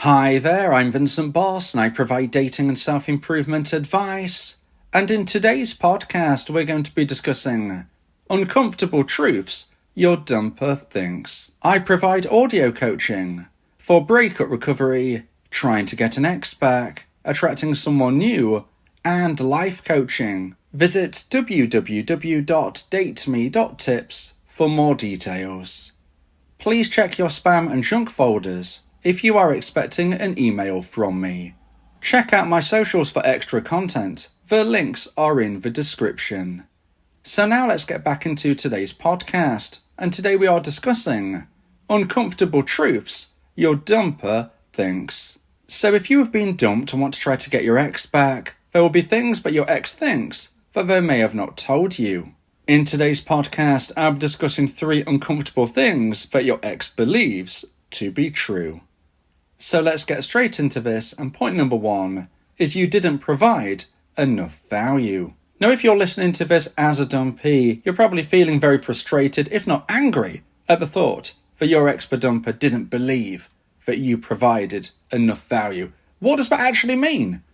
Hi there, I'm Vincent Bos and I provide dating and self-improvement advice. And in today's podcast, we're going to be discussing uncomfortable truths your dumper thinks. I provide audio coaching for breakup recovery, trying to get an ex back, attracting someone new, and life coaching. Visit www.dateme.tips for more details. Please check your spam and junk folders if you are expecting an email from me. Check out my socials for extra content. The links are in the description. So now let's get back into today's podcast. And today we are discussing uncomfortable truths your dumper thinks. So if you have been dumped and want to try to get your ex back, there will be things that your ex thinks that they may have not told you. In today's podcast, I'm discussing 3 uncomfortable things that your ex believes to be true. So let's get straight into this, and point number 1 is you didn't provide enough value. Now, if you're listening to this as a dumpee, you're probably feeling very frustrated, if not angry, at the thought that your ex-dumper didn't believe that you provided enough value. What does that actually mean?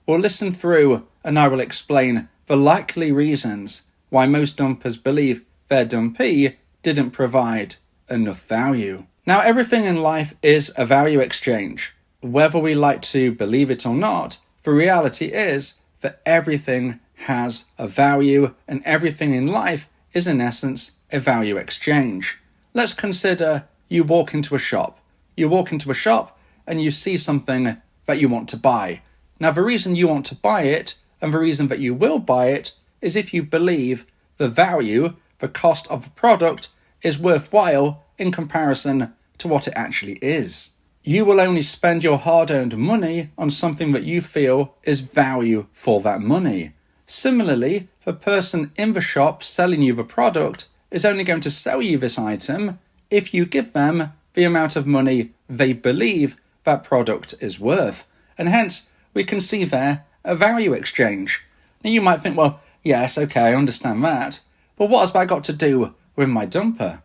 Well, listen through and I will explain the likely reasons why most dumpers believe their dumpee didn't provide enough value. Now, everything in life is a value exchange. Whether we like to believe it or not, the reality is that everything has a value and everything in life is in essence a value exchange. Let's consider you walk into a shop. You walk into a shop and you see something that you want to buy. Now, the reason you want to buy it and the reason that you will buy it is if you believe the value, the cost of the product is worthwhile in comparison to what it actually is. You will only spend your hard-earned money on something that you feel is value for that money. Similarly, the person in the shop selling you the product is only going to sell you this item if you give them the amount of money they believe that product is worth. And hence, we can see there a value exchange. Now you might think, well, yes, okay, I understand that, but what has that got to do with my dumper?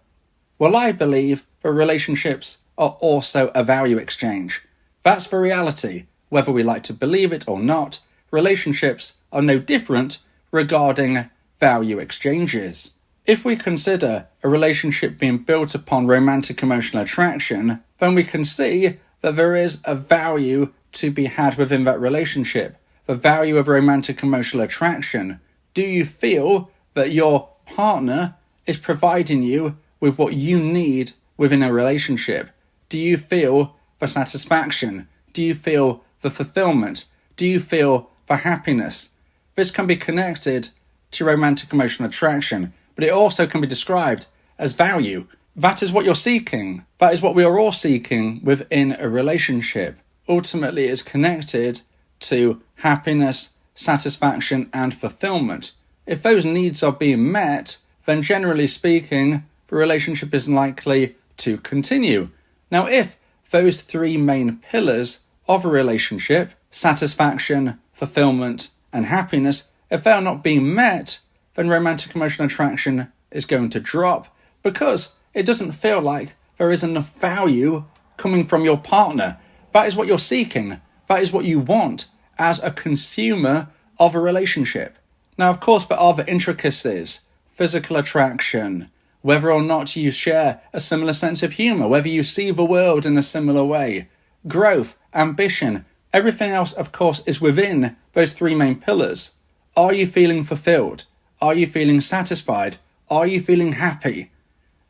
Well, I believe that relationships are also a value exchange. That's the reality. Whether we like to believe it or not, relationships are no different regarding value exchanges. If we consider a relationship being built upon romantic emotional attraction, then we can see that there is a value to be had within that relationship. The value of romantic emotional attraction. Do you feel that your partner is providing you with what you need within a relationship? Do you feel the satisfaction? Do you feel the fulfillment? Do you feel the happiness? This can be connected to romantic emotional attraction, but it also can be described as value. That is what you're seeking. That is what we are all seeking within a relationship. Ultimately, it's connected to happiness, satisfaction, and fulfillment. If those needs are being met, then generally speaking, the relationship is likely to continue. Now, if those 3 main pillars of a relationship, satisfaction, fulfillment, and happiness, if they are not being met, then romantic emotional attraction is going to drop because it doesn't feel like there is enough value coming from your partner. That is what you're seeking. That is what you want as a consumer of a relationship. Now, of course, there are the intricacies, physical attraction, whether or not you share a similar sense of humour, whether you see the world in a similar way, growth, ambition, everything else, of course, is within those 3 main pillars. Are you feeling fulfilled? Are you feeling satisfied? Are you feeling happy?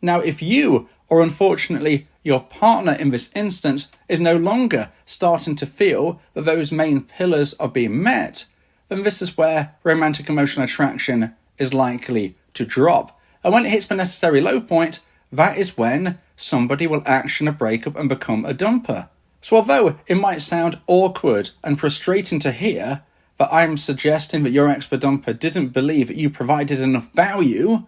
Now, if you, or unfortunately your partner in this instance, is no longer starting to feel that those main pillars are being met, then this is where romantic emotional attraction is likely to drop. And when it hits the necessary low point, that is when somebody will action a breakup and become a dumper. So although it might sound awkward and frustrating to hear that I'm suggesting that your ex-dumper didn't believe that you provided enough value,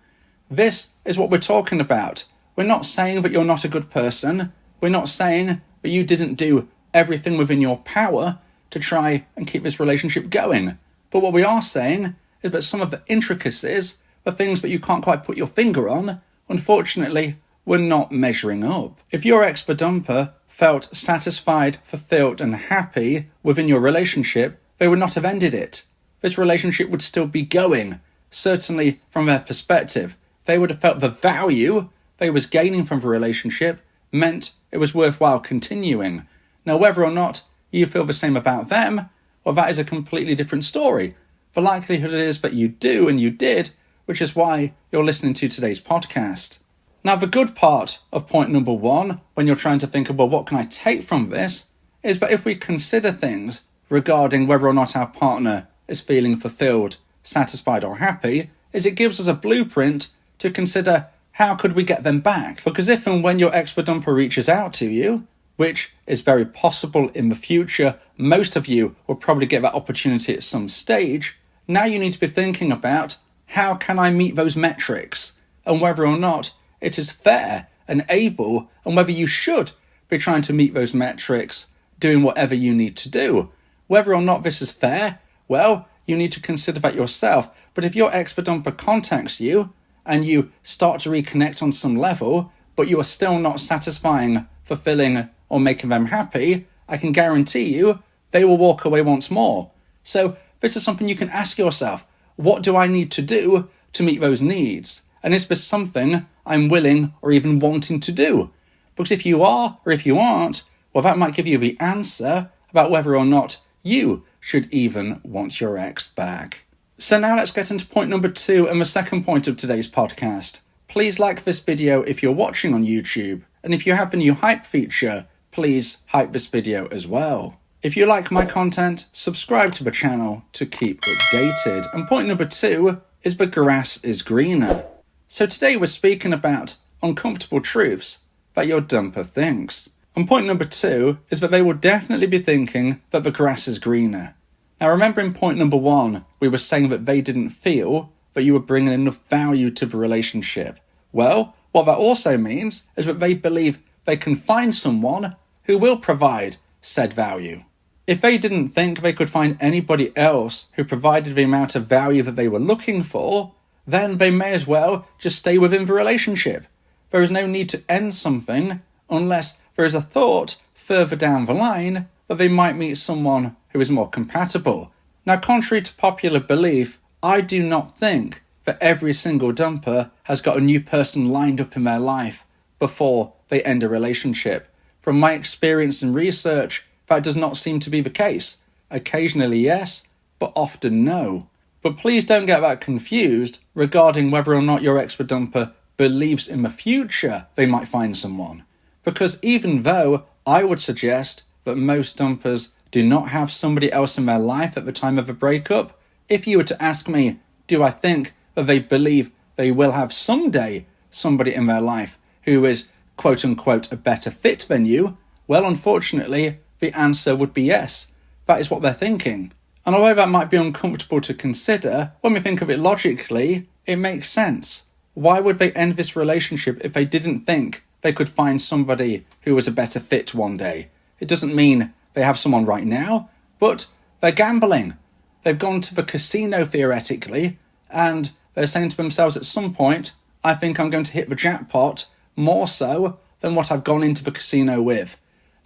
this is what we're talking about. We're not saying that you're not a good person. We're not saying that you didn't do everything within your power to try and keep this relationship going. But what we are saying is that some of the intricacies, the things that you can't quite put your finger on, unfortunately, were not measuring up. If your ex-dumper felt satisfied, fulfilled and happy within your relationship, they would not have ended it. This relationship would still be going. Certainly from their perspective, they would have felt the value they was gaining from the relationship meant it was worthwhile continuing. Now, whether or not you feel the same about them, well, that is a completely different story. The likelihood is that you do and you did, which is why you're listening to today's podcast. Now, the good part of point number 1, when you're trying to think of, well, what can I take from this, is that if we consider things regarding whether or not our partner is feeling fulfilled, satisfied or happy, is it gives us a blueprint to consider how could we get them back. Because if and when your expert-dumper reaches out to you, which is very possible in the future, most of you will probably get that opportunity at some stage, now you need to be thinking about how can I meet those metrics and whether or not it is fair and able and whether you should be trying to meet those metrics, doing whatever you need to do. Whether or not this is fair, well, you need to consider that yourself. But if your expert-dumper contacts you and you start to reconnect on some level, but you are still not satisfying, fulfilling, or making them happy, I can guarantee you they will walk away once more. So this is something you can ask yourself. What do I need to do to meet those needs? And is this something I'm willing or even wanting to do? Because if you are or if you aren't, well, that might give you the answer about whether or not you should even want your ex back. So now let's get into point number 2 and the second point of today's podcast. Please like this video if you're watching on YouTube. And if you have the new hype feature, please hype this video as well. If you like my content, subscribe to the channel to keep updated. And point number 2 is the grass is greener. So today we're speaking about uncomfortable truths that your dumper thinks. And point number 2 is that they will definitely be thinking that the grass is greener. Now remember in point number 1, we were saying that they didn't feel that you were bringing enough value to the relationship. Well, what that also means is that they believe they can find someone who will provide said value. If they didn't think they could find anybody else who provided the amount of value that they were looking for, then they may as well just stay within the relationship. There is no need to end something unless there is a thought further down the line that they might meet someone who is more compatible. Now, contrary to popular belief, I do not think that every single dumper has got a new person lined up in their life before they end a relationship. From my experience and research, that does not seem to be the case. Occasionally yes, but often no. But please don't get that confused regarding whether or not your expert-dumper believes in the future they might find someone. Because even though I would suggest that most dumpers do not have somebody else in their life at the time of a breakup, if you were to ask me, do I think that they believe they will have someday somebody in their life who is quote-unquote a better fit than you, well, unfortunately, the answer would be yes. That is what they're thinking. And although that might be uncomfortable to consider, when we think of it logically, it makes sense. Why would they end this relationship if they didn't think they could find somebody who was a better fit one day? It doesn't mean they have someone right now, but they're gambling. They've gone to the casino theoretically, and they're saying to themselves at some point, I think I'm going to hit the jackpot more so than what I've gone into the casino with.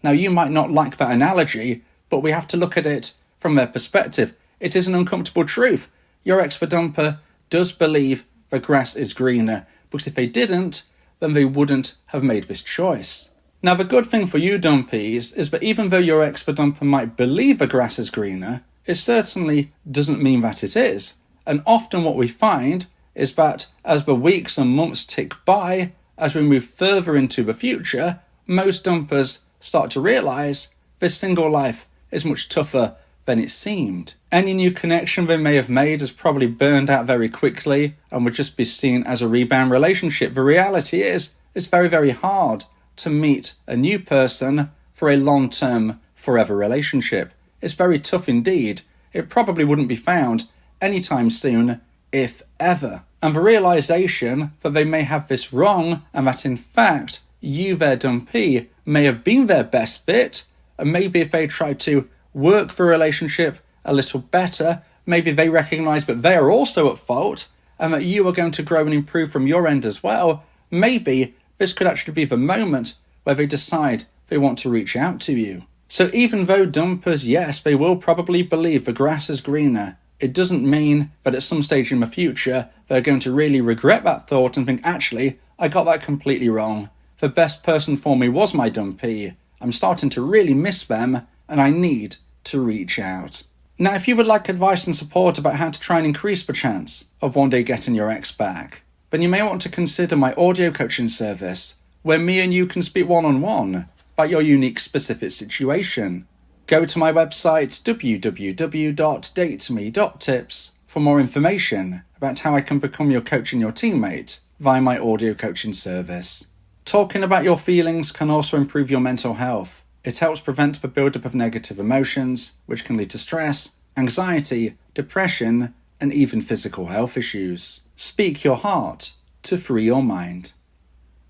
Now, you might not like that analogy, but we have to look at it from their perspective. It is an uncomfortable truth. Your expert-dumper does believe the grass is greener, because if they didn't, then they wouldn't have made this choice. Now, the good thing for you dumpies is that even though your expert-dumper might believe the grass is greener, it certainly doesn't mean that it is. And often what we find is that as the weeks and months tick by, as we move further into the future, most dumpers start to realise this single life is much tougher than it seemed. Any new connection they may have made is probably burned out very quickly and would just be seen as a rebound relationship. The reality is, it's very, very hard to meet a new person for a long-term, forever relationship. It's very tough indeed. It probably wouldn't be found anytime soon, if ever. And the realisation that they may have this wrong and that in fact you, their dumpee, may have been their best fit, and maybe if they tried to work the relationship a little better, maybe they recognise that they are also at fault and that you are going to grow and improve from your end as well, maybe this could actually be the moment where they decide they want to reach out to you. So even though dumpers, yes, they will probably believe the grass is greener, it doesn't mean that at some stage in the future they're going to really regret that thought and think, actually, I got that completely wrong. The best person for me was my dumpee. I'm starting to really miss them and I need to reach out. Now, if you would like advice and support about how to try and increase the chance of one day getting your ex back, then you may want to consider my audio coaching service, where me and you can speak one-on-one about your unique specific situation. Go to my website www.dateme.tips for more information about how I can become your coach and your teammate via my audio coaching service. Talking about your feelings can also improve your mental health. It helps prevent the buildup of negative emotions, which can lead to stress, anxiety, depression, and even physical health issues. Speak your heart to free your mind.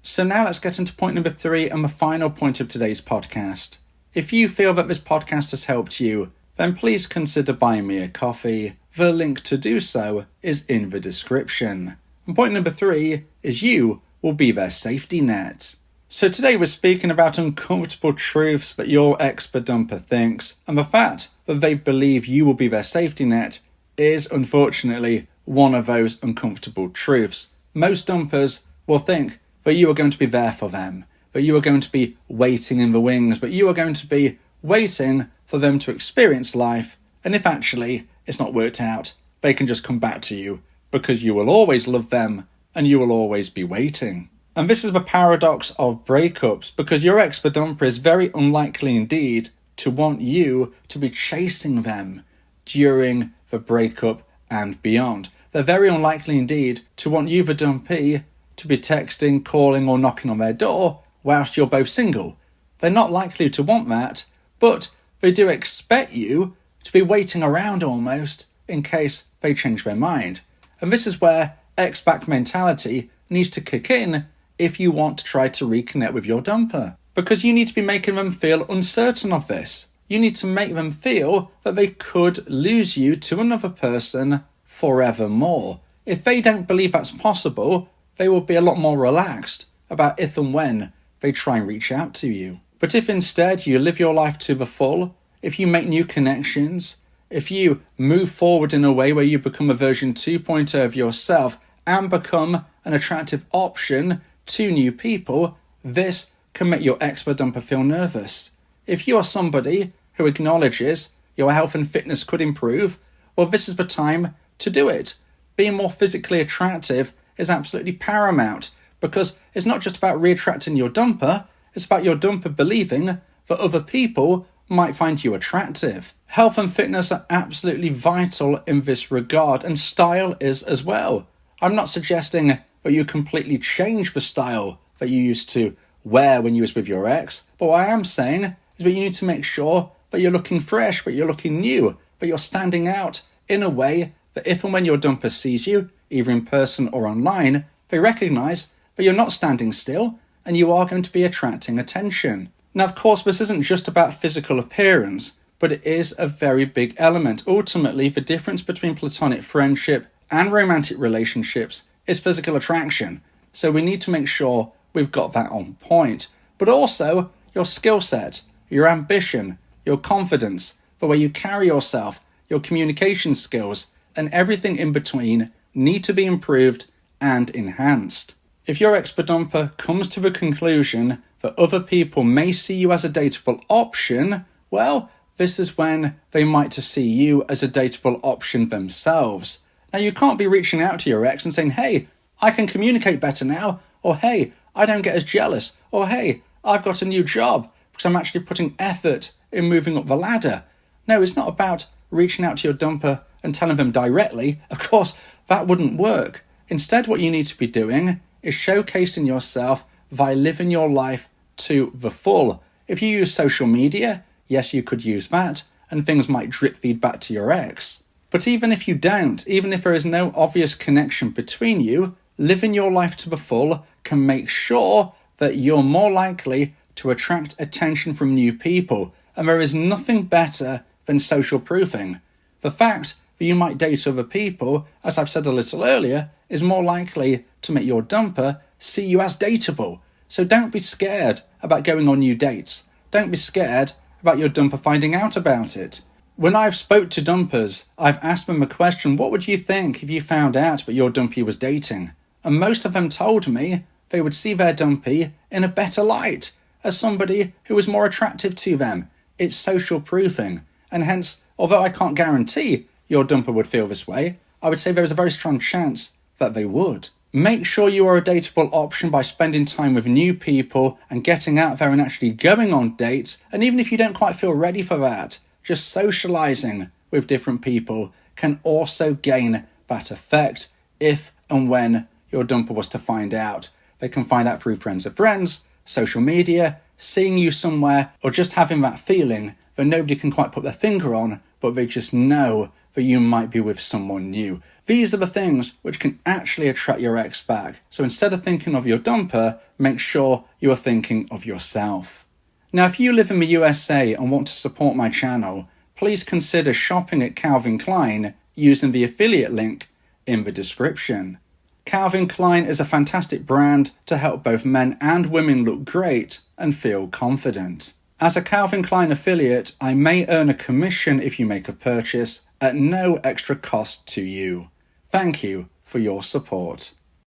So now let's get into point number 3 and the final point of today's podcast. If you feel that this podcast has helped you, then please consider buying me a coffee. The link to do so is in the description. And point number 3 is you will be their safety net. So today we're speaking about uncomfortable truths that your ex-dumper thinks, and the fact that they believe you will be their safety net is unfortunately one of those uncomfortable truths. Most dumpers will think that you are going to be there for them, that you are going to be waiting in the wings, but you are going to be waiting for them to experience life, and if actually it's not worked out, they can just come back to you because you will always love them and you will always be waiting. And this is the paradox of breakups, because your ex-dumper is very unlikely indeed to want you to be chasing them during the breakup and beyond. They're very unlikely indeed to want you, the dumpee, to be texting, calling or knocking on their door whilst you're both single. They're not likely to want that, but they do expect you to be waiting around almost in case they change their mind. And this is where ex-back mentality needs to kick in if you want to try to reconnect with your dumper. Because you need to be making them feel uncertain of this. You need to make them feel that they could lose you to another person forevermore. If they don't believe that's possible, they will be a lot more relaxed about if and when they try and reach out to you. But if instead you live your life to the full, if you make new connections, if you move forward in a way where you become a version 2.0 of yourself and become an attractive option to new people, this can make your ex-dumper feel nervous. If you are somebody who acknowledges your health and fitness could improve, well, this is the time to do it. Being more physically attractive is absolutely paramount, because it's not just about re-attracting your dumper, it's about your dumper believing that other people might find you attractive. Health and fitness are absolutely vital in this regard, and style is as well. I'm not suggesting that you completely change the style that you used to wear when you was with your ex, but what I am saying is that you need to make sure that you're looking fresh, that you're looking new, that you're standing out in a way that if and when your dumper sees you, either in person or online, they recognise that you're not standing still and you are going to be attracting attention. Now, of course, this isn't just about physical appearance, but it is a very big element. Ultimately, the difference between platonic friendship and romantic relationships is physical attraction. So we need to make sure we've got that on point. But also your skill set, your ambition, your confidence, the way you carry yourself, your communication skills, and everything in between need to be improved and enhanced. If your ex-dumper comes to the conclusion that other people may see you as a dateable option, well, this is when they might see you as a dateable option themselves. Now, you can't be reaching out to your ex and saying, hey, I can communicate better now, or hey, I don't get as jealous, or hey, I've got a new job because I'm actually putting effort in moving up the ladder. No, it's not about reaching out to your dumper and telling them directly. Of course, that wouldn't work. Instead, what you need to be doing is showcasing yourself via living your life to the full. If you use social media, yes, you could use that, and things might drip feed back to your ex. But even if you don't, even if there is no obvious connection between you, living your life to the full can make sure that you're more likely to attract attention from new people. And there is nothing better than social proofing. The fact that you might date other people, as I've said a little earlier, is more likely to make your dumper see you as dateable. So don't be scared about going on new dates. don't be scared about your dumper finding out about it. When I've spoke to dumpers, I've asked them a question, what would you think if you found out that your dumpy was dating? And most of them told me they would see their dumpy in a better light, as somebody who was more attractive to them. It's social proofing, and hence, although I can't guarantee your dumper would feel this way, I would say there is a very strong chance that they would. Make sure you are a dateable option by spending time with new people and getting out there and actually going on dates, and even if you don't quite feel ready for that, just socializing with different people can also gain that effect if and when your dumper was to find out. They can find out through friends of friends, social media, seeing you somewhere, or just having that feeling that nobody can quite put their finger on, but they just know that you might be with someone new. These are the things which can actually attract your ex back. So instead of thinking of your dumper, make sure you are thinking of yourself. Now, if you live in the USA and want to support my channel, please consider shopping at Calvin Klein using the affiliate link in the description. Calvin Klein is a fantastic brand to help both men and women look great and feel confident. As a Calvin Klein affiliate, I may earn a commission if you make a purchase at no extra cost to you. Thank you for your support.